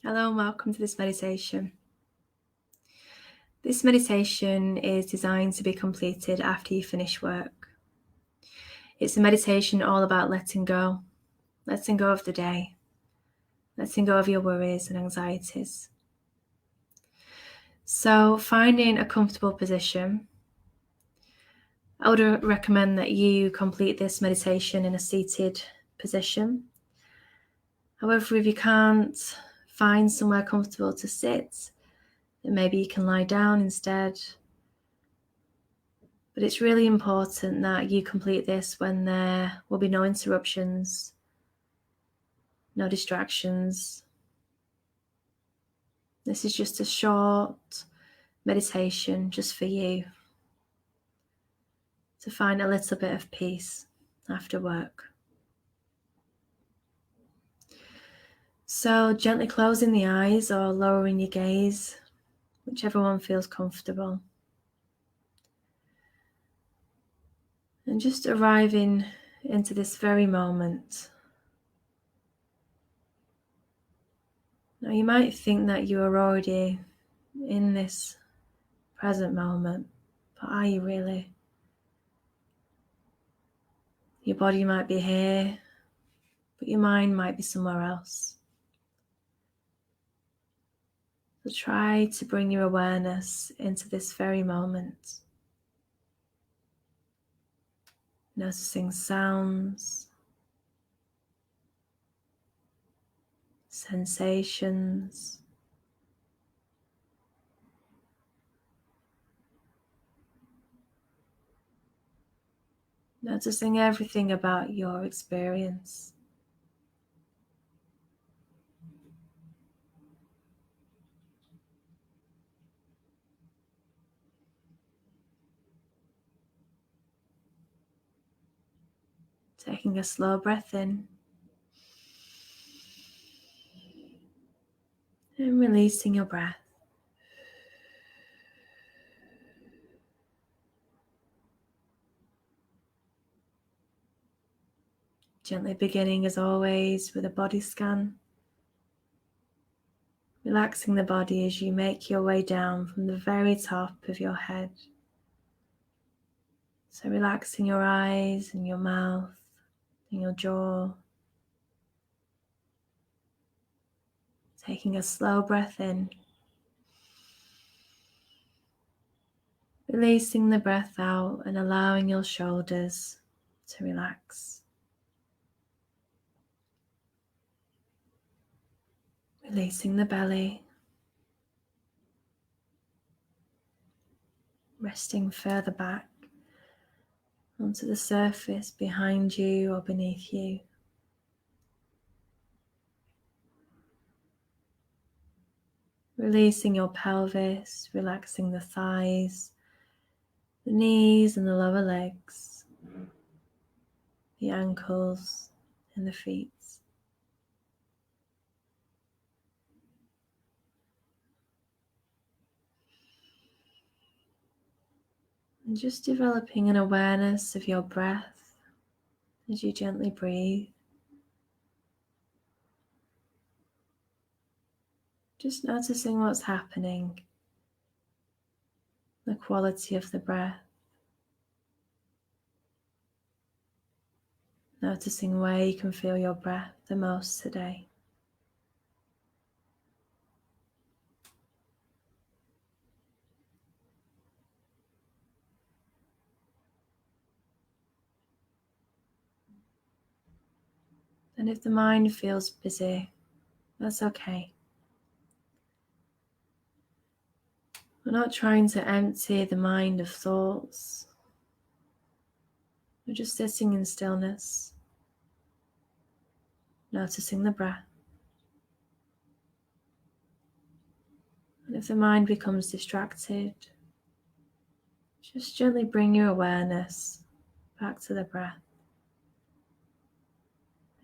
Hello and welcome to this meditation. This meditation is designed to be completed after you finish work. It's a meditation all about letting go of the day, letting go of your worries and anxieties. So finding a comfortable position, I would recommend that you complete this meditation in a seated position. However, if you can't find somewhere comfortable to sit, then maybe you can lie down instead. But it's really important that you complete this when there will be no interruptions, no distractions. This is just a short meditation just for you to find a little bit of peace after work. So gently closing the eyes or lowering your gaze, whichever one feels comfortable. And just arriving into this very moment. Now you might think that you are already in this present moment, but are you really? Your body might be here, but your mind might be somewhere else. So try to bring your awareness into this very moment. Noticing sounds, sensations, noticing everything about your experience. Taking a slow breath in and releasing your breath. Gently beginning as always with a body scan. Relaxing the body as you make your way down from the very top of your head. So relaxing your eyes and your mouth and your jaw. Taking a slow breath in. Releasing the breath out and allowing your shoulders to relax. Releasing the belly. Resting further back onto the surface behind you or beneath you. Releasing your pelvis, relaxing the thighs, the knees and the lower legs, the ankles and the feet. And just developing an awareness of your breath as you gently breathe. Just noticing what's happening, the quality of the breath. Noticing where you can feel your breath the most today. And if the mind feels busy, that's okay. We're not trying to empty the mind of thoughts. We're just sitting in stillness, noticing the breath. And if the mind becomes distracted, just gently bring your awareness back to the breath.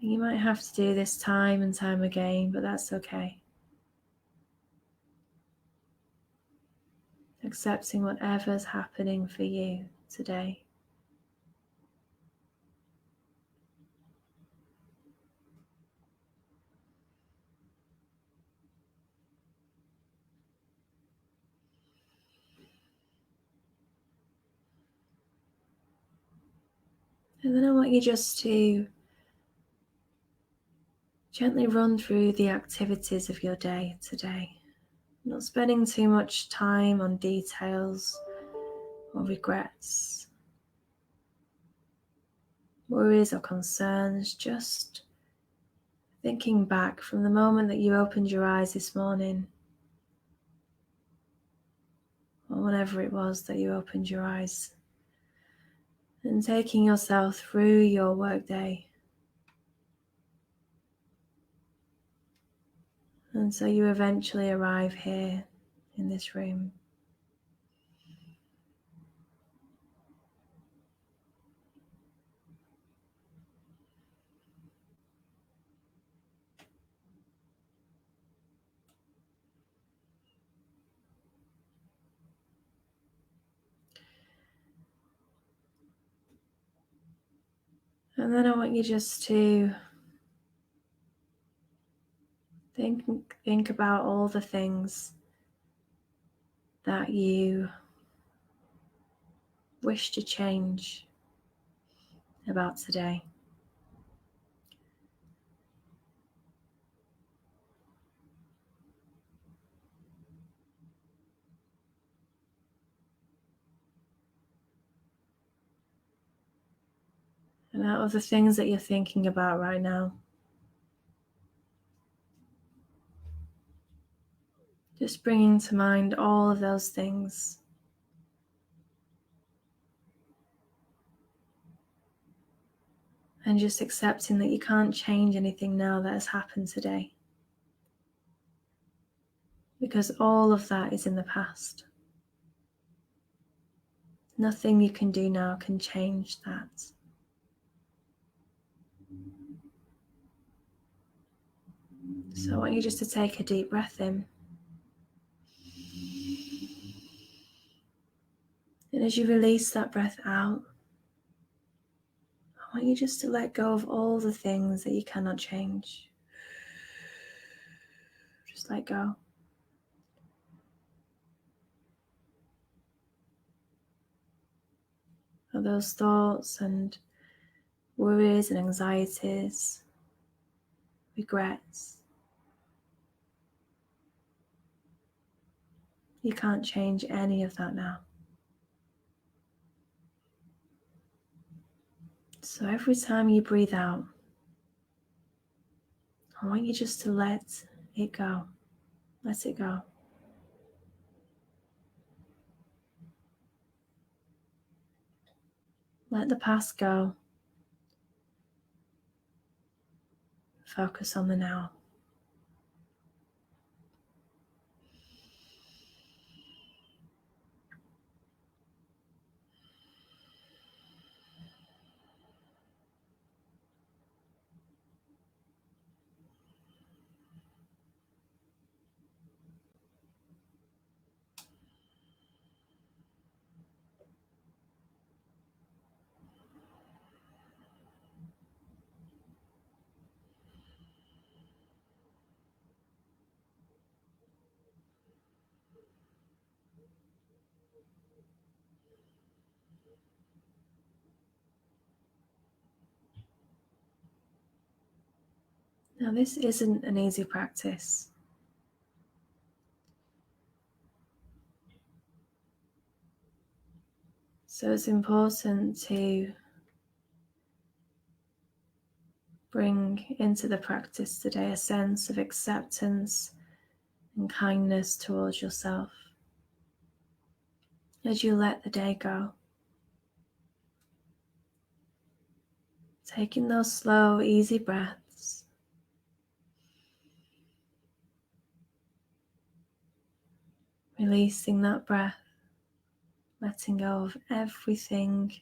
And you might have to do this time and time again, but that's okay. Accepting whatever's happening for you today. And then I want you just to gently run through the activities of your day today, not spending too much time on details or regrets, worries or concerns, just thinking back from the moment that you opened your eyes this morning, or whenever it was that you opened your eyes, and taking yourself through your workday. And so you eventually arrive here in this room. And then I want you just to think about all the things that you wish to change about today. And out of the things that you're thinking about right now, just bringing to mind all of those things. And just accepting that you can't change anything now that has happened today. Because all of that is in the past. Nothing you can do now can change that. So I want you just to take a deep breath in. And as you release that breath out, I want you just to let go of all the things that you cannot change. Just let go. Of those thoughts and worries and anxieties, regrets. You can't change any of that now. So every time you breathe out, I want you just to let it go. Let it go. Let the past go. Focus on the now. Now, this isn't an easy practice. So it's important to bring into the practice today a sense of acceptance and kindness towards yourself as you let the day go. Taking those slow, easy breaths. Releasing that breath, letting go of everything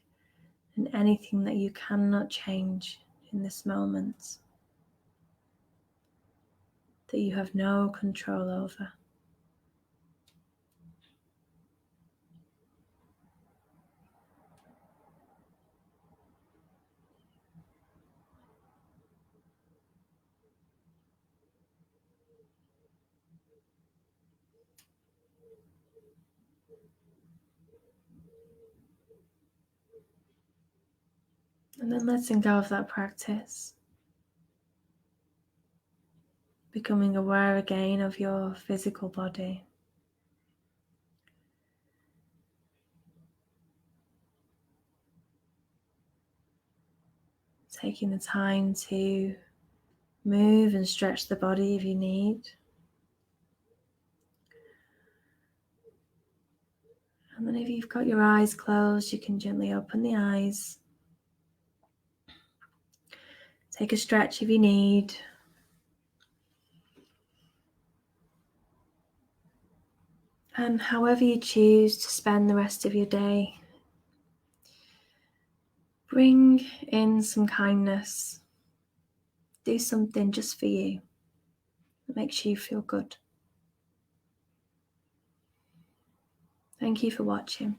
and anything that you cannot change in this moment, that you have no control over. And then letting go of that practice. Becoming aware again of your physical body. Taking the time to move and stretch the body if you need. And then if you've got your eyes closed, you can gently open the eyes. Take a stretch if you need. And however you choose to spend the rest of your day, bring in some kindness. Do something just for you that makes you feel good. Thank you for watching.